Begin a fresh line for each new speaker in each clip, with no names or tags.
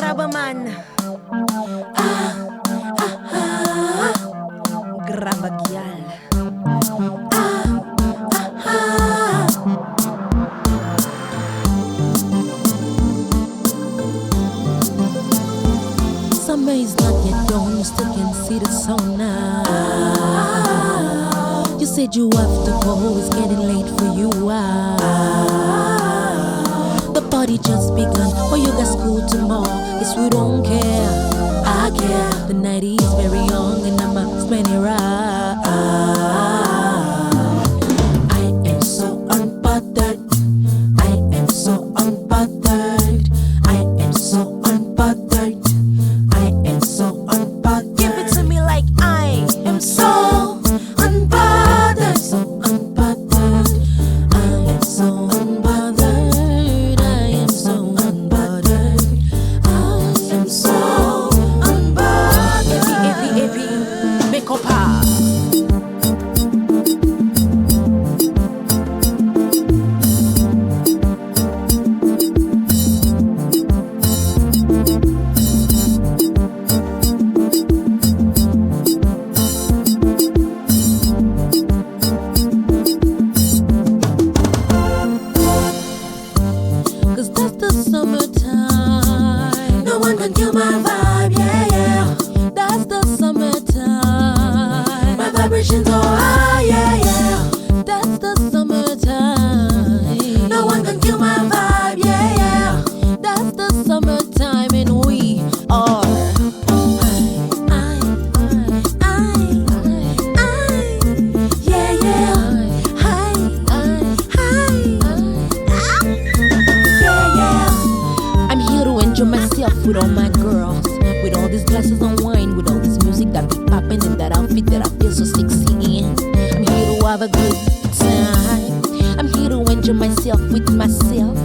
grab a man. Grab a gyal.
Summer is not yet done, you still can see the sun now. You said you have to go, it's getting late for you. The party just begun, or you got school tomorrow. Guess we don't care, I care. The night is very young and I'm a spending right. I am so unbothered. I am so unbothered. I am so unbothered. I am so unbothered.
Give it to me like I
am so unbothered. So unbothered. I am so unbothered. I am so unbothered. I am so unbothered.
Epi, make Konpa.
Cause that's the summertime. No one can kill my vibe, yeah, yeah. That's the summertime. My vibrations are high, yeah, yeah. That's the summertime. No one can kill my vibe, yeah, yeah. That's the summertime, and we are. Yeah, yeah. I'm here to enjoy myself with all my girls, with all these glasses of wine, with all this music that be popping, and that outfit that I feel so sexy in. I'm here to have a good time. I'm here to enjoy myself with myself.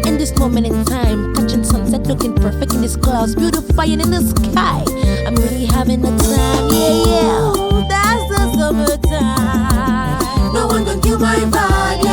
In this moment in time, catching sunset, looking perfect in these clouds, beautifying in the sky. I'm really having a time, yeah, yeah. That's the summertime. No one can kill my vibe, yeah.